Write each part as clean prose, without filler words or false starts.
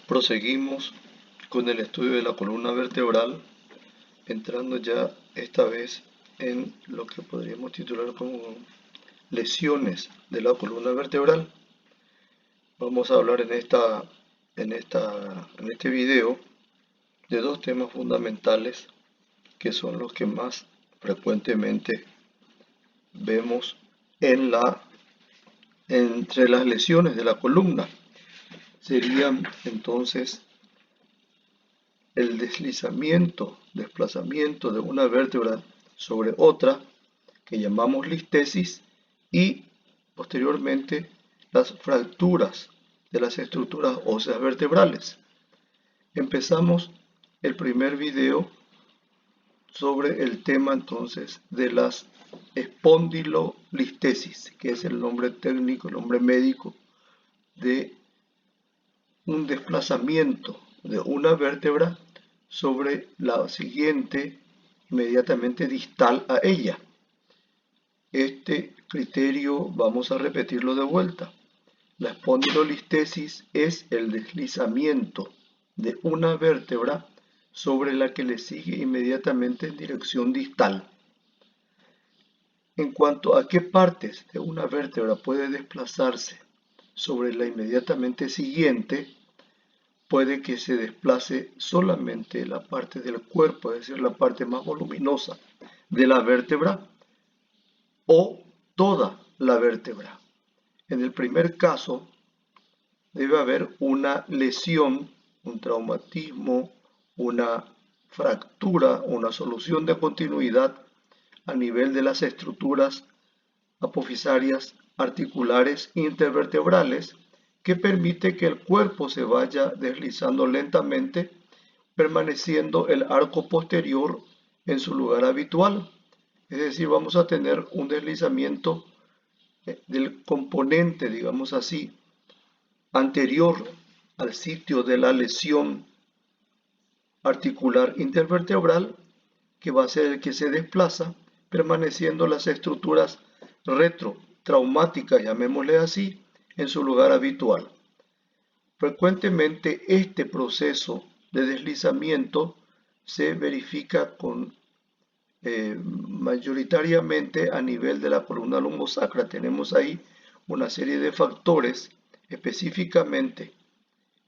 Proseguimos con el estudio de la columna vertebral, entrando ya esta vez en lo que podríamos titular como lesiones de la columna vertebral. Vamos a hablar en este video de dos temas fundamentales que son los que más frecuentemente vemos entre las lesiones de la columna. Serían entonces el desplazamiento de una vértebra sobre otra, que llamamos listesis, y posteriormente las fracturas de las estructuras óseas vertebrales. Empezamos el primer video sobre el tema entonces de las espondilolistesis, que es el nombre técnico, el nombre médico de un desplazamiento de una vértebra sobre la siguiente inmediatamente distal a ella. Este criterio vamos a repetirlo de vuelta. La espondilolistesis es el deslizamiento de una vértebra sobre la que le sigue inmediatamente en dirección distal. En cuanto a qué partes de una vértebra puede desplazarse sobre la inmediatamente siguiente, puede que se desplace solamente la parte del cuerpo, es decir, la parte más voluminosa de la vértebra, o toda la vértebra. En el primer caso, debe haber una lesión, un traumatismo, una fractura, una solución de continuidad a nivel de las estructuras apofisarias articulares intervertebrales, que permite que el cuerpo se vaya deslizando lentamente, permaneciendo el arco posterior en su lugar habitual. Es decir, vamos a tener un deslizamiento del componente, digamos así, anterior al sitio de la lesión articular intervertebral, que va a ser el que se desplaza, permaneciendo las estructuras retrotraumáticas, llamémosle así, en su lugar habitual. Frecuentemente este proceso de deslizamiento se verifica mayoritariamente a nivel de la columna lumbosacra. Tenemos ahí una serie de factores, específicamente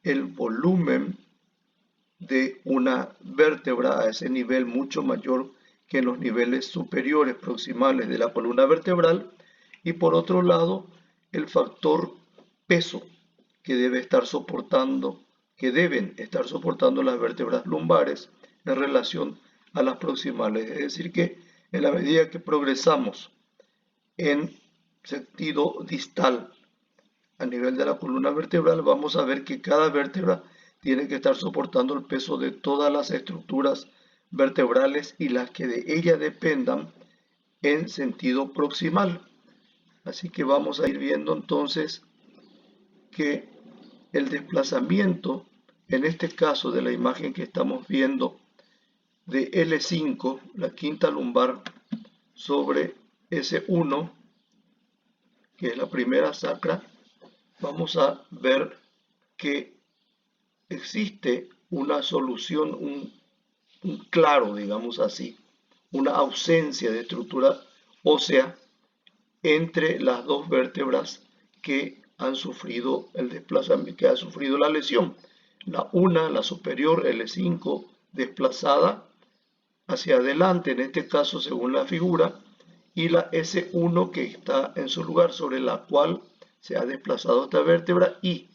el volumen de una vértebra a ese nivel mucho mayor que en los niveles superiores proximales de la columna vertebral, y por otro lado el factor peso que deben estar soportando las vértebras lumbares en relación a las proximales. Es decir, que en la medida que progresamos en sentido distal a nivel de la columna vertebral, vamos a ver que cada vértebra tiene que estar soportando el peso de todas las estructuras vertebrales y las que de ella dependan en sentido proximal. Así que vamos a ir viendo entonces que el desplazamiento, en este caso de la imagen que estamos viendo de L5, la quinta lumbar, sobre S1, que es la primera sacra, vamos a ver que existe una solución, un claro, digamos así, una ausencia de estructura ósea entre las dos vértebras que han sufrido el desplazamiento, que ha sufrido la lesión. La superior L5, desplazada hacia adelante, en este caso según la figura, y la S1 que está en su lugar, sobre la cual se ha desplazado esta vértebra, y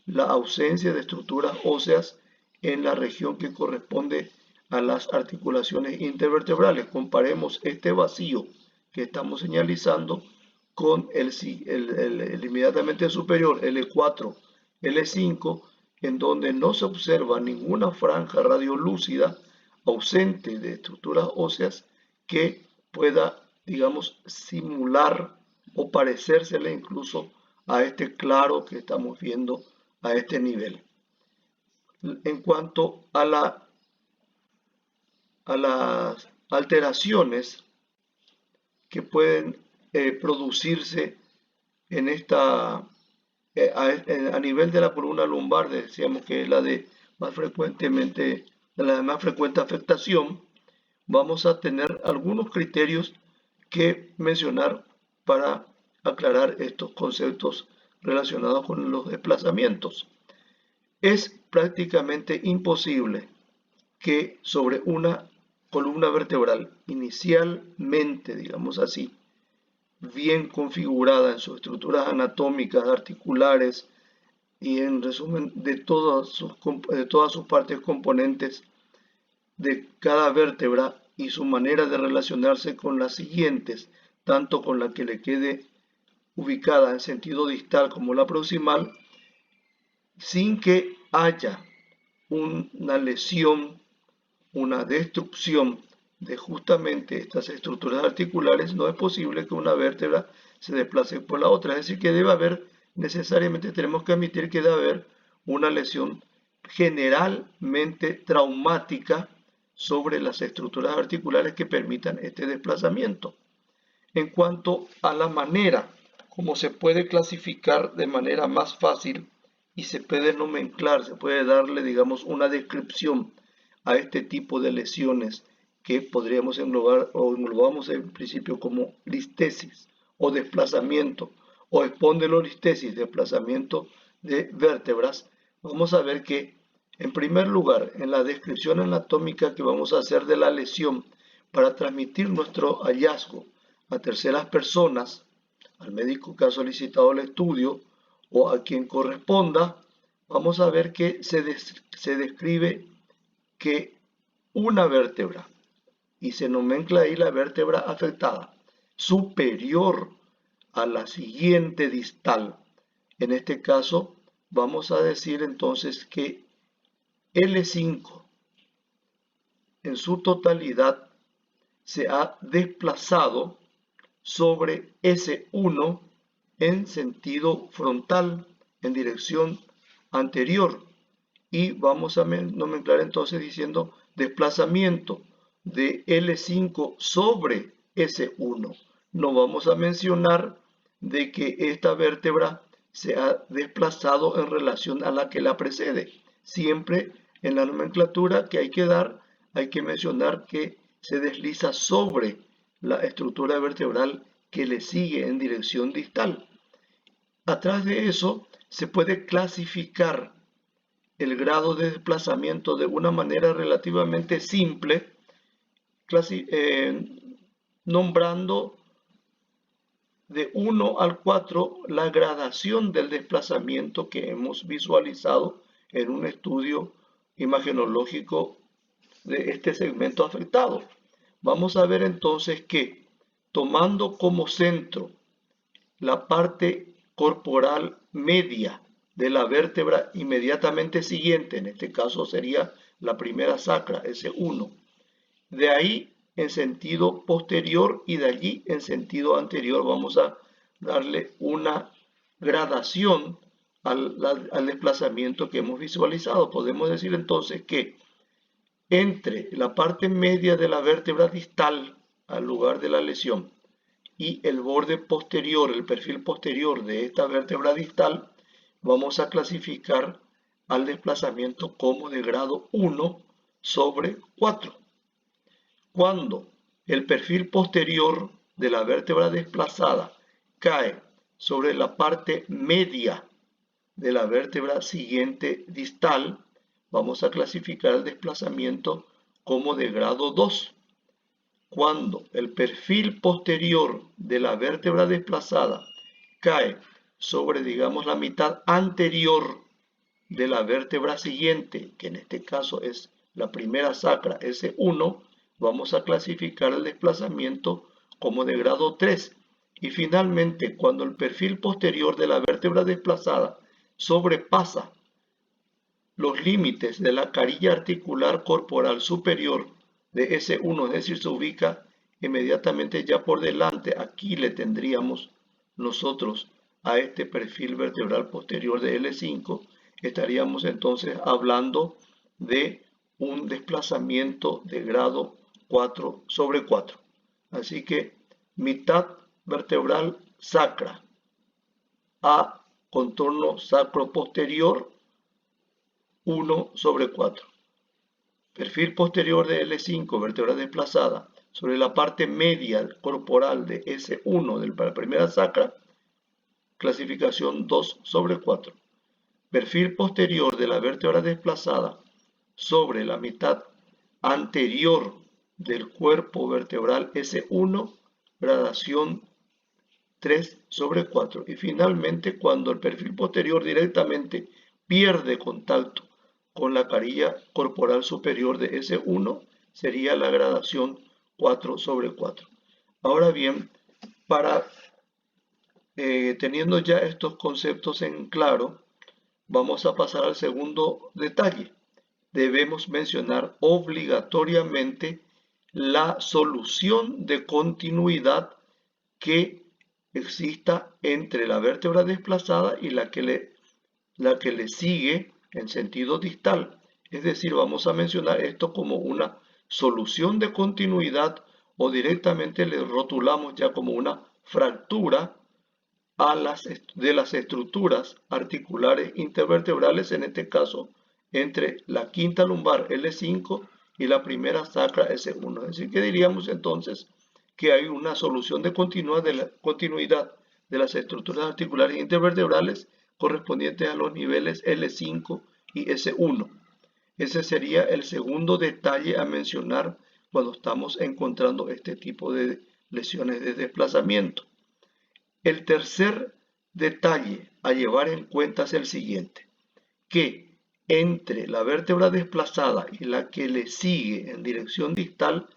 la ausencia de estructuras óseas en la región que corresponde a las articulaciones intervertebrales. Comparemos este vacío que estamos señalizando con el inmediatamente superior, L4, L5, en donde no se observa ninguna franja radiolúcida ausente de estructuras óseas que pueda, digamos, simular o parecérsele incluso a este claro que estamos viendo a este nivel. En cuanto a las alteraciones que pueden producirse en esta a nivel de la columna lumbar, decíamos que es la de más frecuentemente, la de más frecuente afectación, vamos a tener algunos criterios que mencionar para aclarar estos conceptos relacionados con los desplazamientos. Es prácticamente imposible que sobre una columna vertebral inicialmente, digamos así, bien configurada en sus estructuras anatómicas, articulares y en resumen de todas sus partes componentes de cada vértebra y su manera de relacionarse con las siguientes, tanto con la que le quede ubicada en sentido distal como la proximal, sin que haya una lesión, una destrucción de justamente estas estructuras articulares, no es posible que una vértebra se desplace por la otra. Es decir, que debe haber, necesariamente tenemos que admitir que debe haber una lesión generalmente traumática sobre las estructuras articulares que permitan este desplazamiento. En cuanto a la manera como se puede clasificar de manera más fácil y se puede nomenclar, se puede darle, digamos, una descripción a este tipo de lesiones que podríamos englobar o englobamos en principio como listesis o desplazamiento o espondilolistesis, desplazamiento de vértebras. Vamos a ver que, en primer lugar, en la descripción anatómica que vamos a hacer de la lesión para transmitir nuestro hallazgo a terceras personas, al médico que ha solicitado el estudio o a quien corresponda, vamos a ver que se describe que una vértebra, y se nomencla ahí la vértebra afectada, superior a la siguiente distal. En este caso, vamos a decir entonces que L5 en su totalidad se ha desplazado sobre S1 en sentido frontal, en dirección anterior. Y vamos a nomenclar entonces diciendo desplazamiento de L5 sobre S1. No vamos a mencionar de que esta vértebra se ha desplazado en relación a la que la precede. Siempre en la nomenclatura que hay que dar, hay que mencionar que se desliza sobre la estructura vertebral que le sigue en dirección distal. Atrás de eso se puede clasificar el grado de desplazamiento de una manera relativamente simple, nombrando de 1 al 4 la gradación del desplazamiento que hemos visualizado en un estudio imagenológico de este segmento afectado. Vamos a ver entonces que, tomando como centro la parte corporal media de la vértebra inmediatamente siguiente, en este caso sería la primera sacra, S1, de ahí en sentido posterior y de allí en sentido anterior vamos a darle una gradación al desplazamiento que hemos visualizado. Podemos decir entonces que entre la parte media de la vértebra distal al lugar de la lesión y el borde posterior, el perfil posterior de esta vértebra distal, vamos a clasificar al desplazamiento como de grado 1 sobre 4. Cuando el perfil posterior de la vértebra desplazada cae sobre la parte media de la vértebra siguiente distal, vamos a clasificar el desplazamiento como de grado 2. Cuando el perfil posterior de la vértebra desplazada cae sobre, digamos, la mitad anterior de la vértebra siguiente, que en este caso es la primera sacra S1, vamos a clasificar el desplazamiento como de grado 3. Y finalmente, cuando el perfil posterior de la vértebra desplazada sobrepasa los límites de la carilla articular corporal superior de S1, es decir, se ubica inmediatamente ya por delante, aquí le tendríamos nosotros a este perfil vertebral posterior de L5, estaríamos entonces hablando de un desplazamiento de grado 4 sobre 4. Así que mitad vertebral sacra a contorno sacro posterior 1/4. Perfil posterior de L5, vértebra desplazada, sobre la parte media corporal de S1 de la primera sacra, clasificación 2/4. Perfil posterior de la vértebra desplazada sobre la mitad anterior del cuerpo vertebral S1, gradación 3/4. Y finalmente, cuando el perfil posterior directamente pierde contacto con la carilla corporal superior de S1, sería la gradación 4/4. Ahora bien, teniendo ya estos conceptos en claro, vamos a pasar al segundo detalle. Debemos mencionar obligatoriamente la solución de continuidad que exista entre la vértebra desplazada y la que le sigue en sentido distal. Es decir, vamos a mencionar esto como una solución de continuidad, o directamente le rotulamos ya como una fractura de las estructuras articulares intervertebrales, en este caso entre la quinta lumbar L5 y la primera sacra S1. Es decir, que diríamos entonces que hay una solución de continuidad de las estructuras articulares intervertebrales correspondientes a los niveles L5 y S1. Ese sería el segundo detalle a mencionar cuando estamos encontrando este tipo de lesiones de desplazamiento. El tercer detalle a llevar en cuenta es el siguiente, que entre la vértebra desplazada y la que le sigue en dirección distal,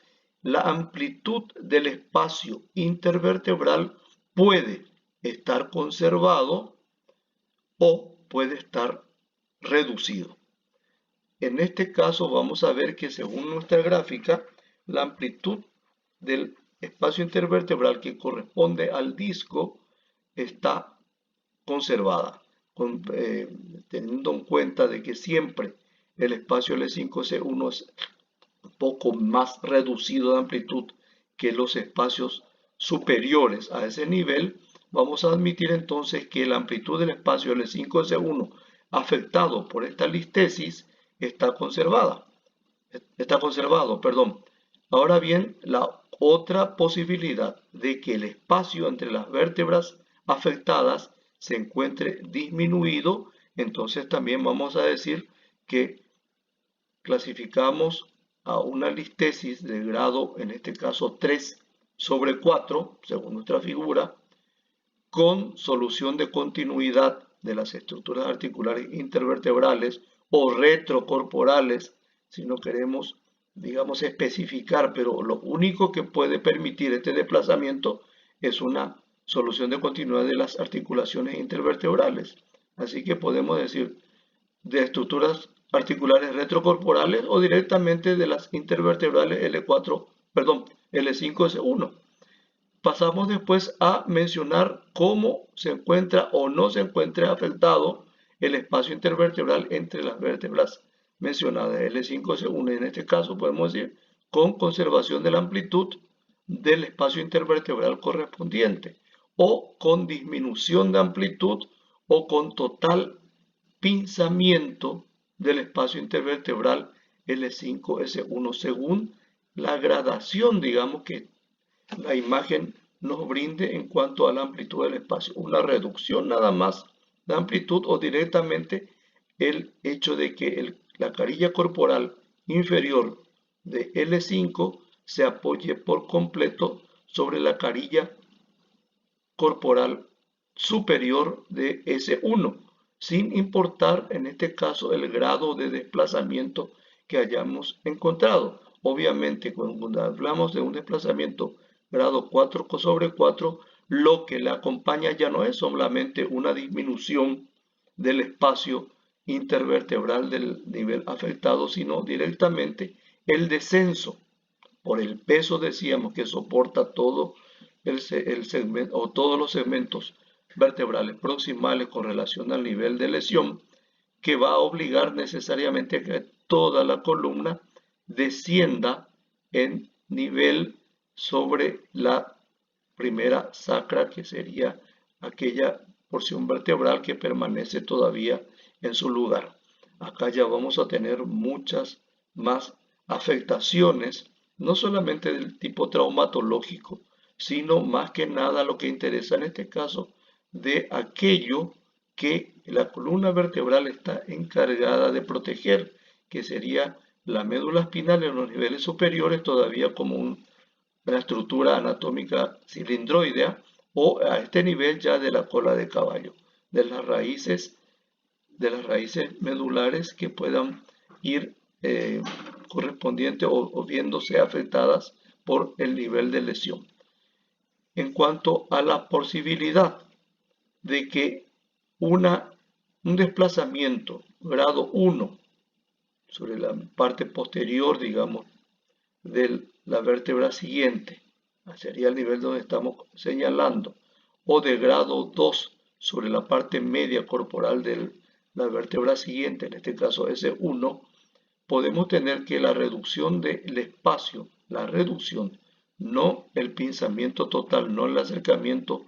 la amplitud del espacio intervertebral puede estar conservado o puede estar reducido. En este caso vamos a ver que, según nuestra gráfica, la amplitud del espacio intervertebral que corresponde al disco está conservada, teniendo en cuenta de que siempre el espacio L5-C1 es un poco más reducido de amplitud que los espacios superiores a ese nivel. Vamos a admitir entonces que la amplitud del espacio L5-C1 afectado por esta listesis está conservado. Ahora bien, la otra posibilidad de que el espacio entre las vértebras afectadas se encuentre disminuido, entonces también vamos a decir que clasificamos a una listesis de grado, en este caso 3/4, según nuestra figura, con solución de continuidad de las estructuras articulares intervertebrales o retrocorporales, si no queremos, digamos, especificar, pero lo único que puede permitir este desplazamiento es una solución de continuidad de las articulaciones intervertebrales. Así que podemos decir de estructuras articulares retrocorporales o directamente de las intervertebrales L5-S1. Pasamos después a mencionar cómo se encuentra o no se encuentra afectado el espacio intervertebral entre las vértebras mencionadas, L5-S1. En este caso podemos decir con conservación de la amplitud del espacio intervertebral correspondiente, o con disminución de amplitud, o con total pinzamiento del espacio intervertebral L5-S1, según la gradación, digamos, que la imagen nos brinde en cuanto a la amplitud del espacio. Una reducción nada más de amplitud, o directamente el hecho de que la carilla corporal inferior de L5 se apoye por completo sobre la carilla corporal superior de S1, sin importar en este caso el grado de desplazamiento que hayamos encontrado. Obviamente, cuando hablamos de un desplazamiento grado 4/4, lo que le acompaña ya no es solamente una disminución del espacio intervertebral del nivel afectado, sino directamente el descenso por el peso, decíamos, que soporta todo el segmento o todos los segmentos vertebrales proximales con relación al nivel de lesión, que va a obligar necesariamente a que toda la columna descienda en nivel sobre la primera sacra, que sería aquella porción vertebral que permanece todavía en su lugar. Acá ya vamos a tener muchas más afectaciones, no solamente del tipo traumatológico, sino más que nada lo que interesa en este caso de aquello que la columna vertebral está encargada de proteger, que sería la médula espinal en los niveles superiores, todavía como una estructura anatómica cilindroidea, o a este nivel ya de la cola de caballo, de las raíces medulares que puedan ir correspondiente o viéndose afectadas por el nivel de lesión. En cuanto a la posibilidad de que un desplazamiento grado 1 sobre la parte posterior, digamos, de la vértebra siguiente, sería el nivel donde estamos señalando, o de grado 2 sobre la parte media corporal de la vértebra siguiente, en este caso S1, podemos tener que la reducción del espacio, la reducción, no el pinzamiento total, no el acercamiento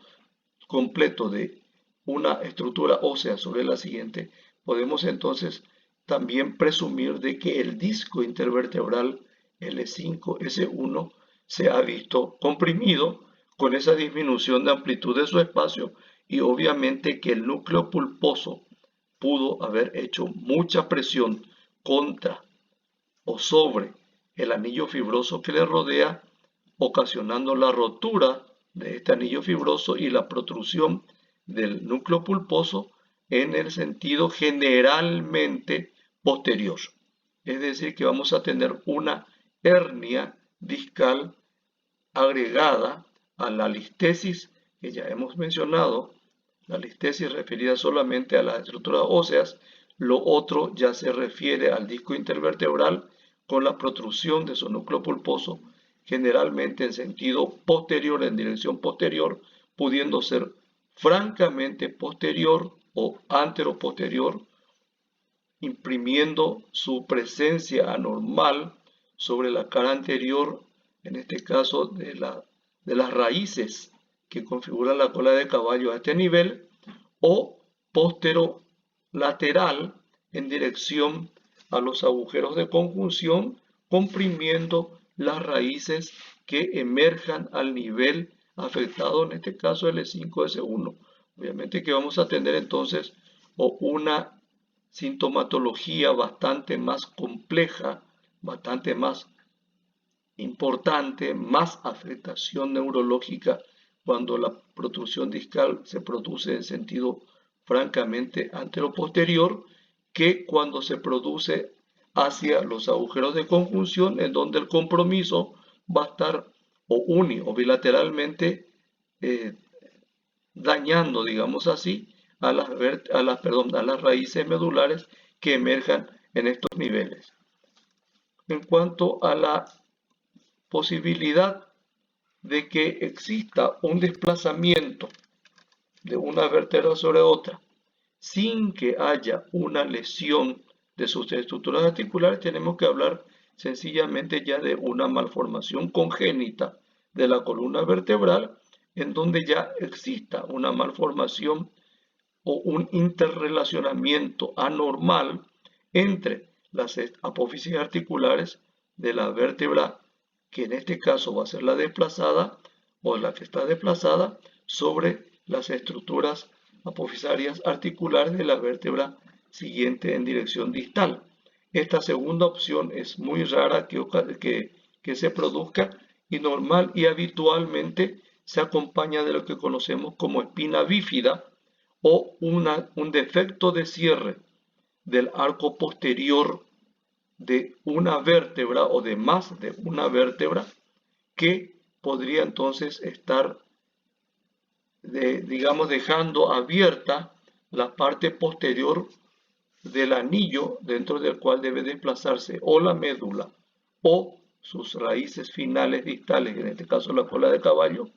completo de una estructura ósea sobre la siguiente, podemos entonces también presumir de que el disco intervertebral L5, S1 se ha visto comprimido con esa disminución de amplitud de su espacio y obviamente que el núcleo pulposo pudo haber hecho mucha presión contra o sobre el anillo fibroso que le rodea, ocasionando la rotura de este anillo fibroso y la protrusión del núcleo pulposo en el sentido generalmente posterior. Es decir, que vamos a tener una hernia discal agregada a la listesis que ya hemos mencionado, la listesis referida solamente a las estructuras óseas, lo otro ya se refiere al disco intervertebral con la protrusión de su núcleo pulposo, generalmente en sentido posterior, en dirección posterior, pudiendo ser francamente posterior o anteroposterior, imprimiendo su presencia anormal sobre la cara anterior, en este caso de las raíces que configuran la cola de caballo a este nivel, o posterolateral en dirección a los agujeros de conjunción, comprimiendo las raíces que emerjan al nivel afectado, en este caso L5-S1. Obviamente que vamos a tener entonces una sintomatología bastante más compleja, bastante más importante, más afectación neurológica cuando la protrusión discal se produce en sentido francamente anteroposterior que cuando se produce hacia los agujeros de conjunción, en donde el compromiso va a estar o uni o bilateralmente dañando, digamos así, a las raíces medulares que emerjan en estos niveles. En cuanto a la posibilidad de que exista un desplazamiento de una vértebra sobre otra sin que haya una lesión de sus estructuras articulares, tenemos que hablar sencillamente ya de una malformación congénita de la columna vertebral, en donde ya exista una malformación o un interrelacionamiento anormal entre las apófisis articulares de la vértebra, que en este caso va a ser la desplazada o la que está desplazada, sobre las estructuras apofisarias articulares de la vértebra siguiente en dirección distal. Esta segunda opción es muy rara que se produzca y normal y habitualmente se acompaña de lo que conocemos como espina bífida o un defecto de cierre del arco posterior de una vértebra o de más de una vértebra que podría entonces estar, digamos, dejando abierta la parte posterior del anillo dentro del cual debe desplazarse o la médula o sus raíces finales distales, en este caso la cola de caballo,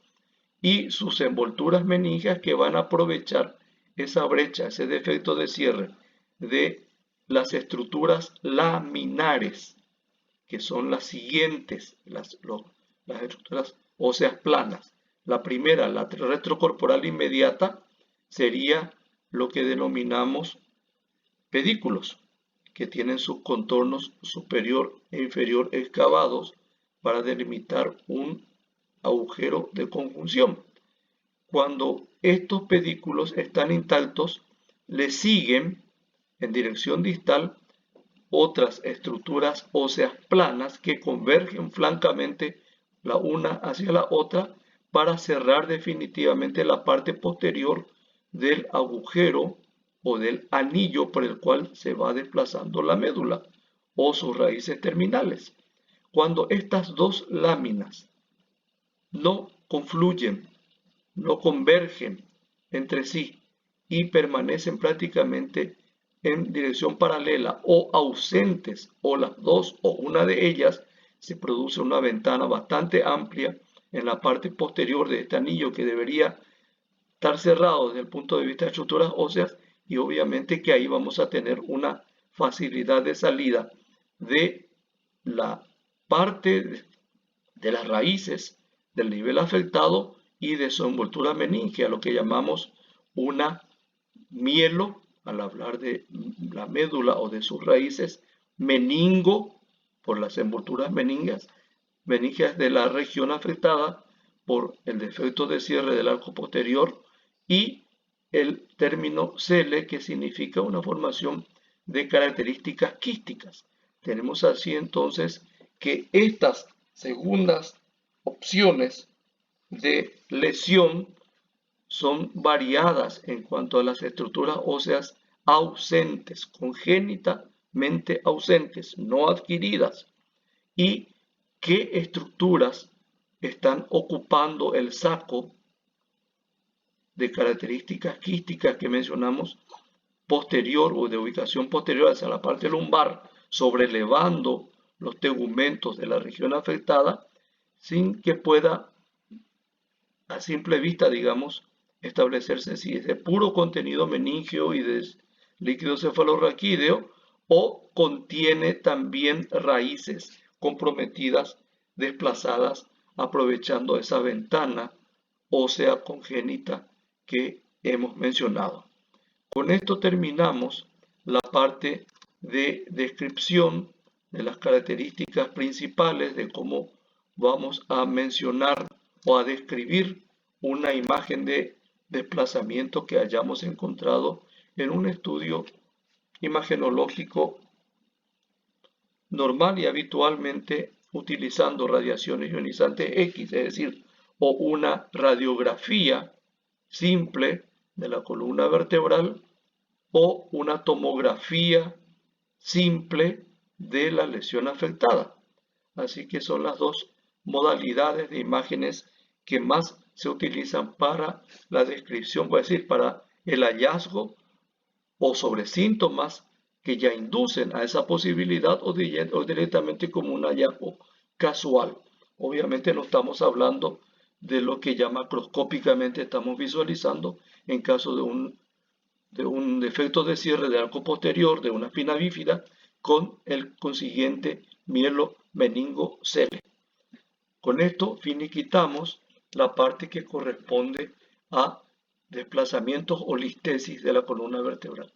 y sus envolturas meníngeas que van a aprovechar esa brecha, ese defecto de cierre de las estructuras laminares, que son las siguientes, las estructuras óseas planas. La primera, la retrocorporal inmediata, sería lo que denominamos pedículos, que tienen sus contornos superior e inferior excavados para delimitar un agujero de conjunción. Cuando estos pedículos están intactos, le siguen en dirección distal otras estructuras óseas planas que convergen flancamente la una hacia la otra para cerrar definitivamente la parte posterior del agujero o del anillo por el cual se va desplazando la médula o sus raíces terminales. Cuando estas dos láminas no confluyen, no convergen entre sí y permanecen prácticamente en dirección paralela o ausentes, o las dos o una de ellas, se produce una ventana bastante amplia en la parte posterior de este anillo que debería estar cerrado desde el punto de vista de estructuras óseas, y obviamente que ahí vamos a tener una facilidad de salida de la parte de las raíces del nivel afectado y de su envoltura meningea, lo que llamamos una mielo, al hablar de la médula o de sus raíces, meningo por las envolturas meningeas de la región afectada por el defecto de cierre del arco posterior, y el término cele, que significa una formación de características quísticas. Tenemos así entonces que estas segundas opciones de lesión son variadas en cuanto a las estructuras óseas ausentes, congénitamente ausentes, no adquiridas, y qué estructuras están ocupando el saco de características quísticas que mencionamos posterior o de ubicación posterior hacia la parte lumbar, sobrelevando los tegumentos de la región afectada, sin que pueda a simple vista, digamos, establecerse si es de puro contenido meningeo y de líquido cefalorraquídeo o contiene también raíces comprometidas, desplazadas, aprovechando esa ventana ósea congénita que hemos mencionado. Con esto terminamos la parte de descripción de las características principales de cómo vamos a mencionar o a describir una imagen de desplazamiento que hayamos encontrado en un estudio imagenológico normal y habitualmente utilizando radiaciones ionizantes X, es decir, o una radiografía simple de la columna vertebral o una tomografía simple de la lesión afectada. Así que son las dos modalidades de imágenes que más se utilizan para la descripción, es decir, para el hallazgo o sobre síntomas que ya inducen a esa posibilidad o directamente como un hallazgo casual. Obviamente no estamos hablando de lo que ya macroscópicamente estamos visualizando en caso de un defecto de cierre del arco posterior de una espina bífida con el consiguiente mielo meningo cele. Con esto finiquitamos la parte que corresponde a desplazamientos o listesis de la columna vertebral.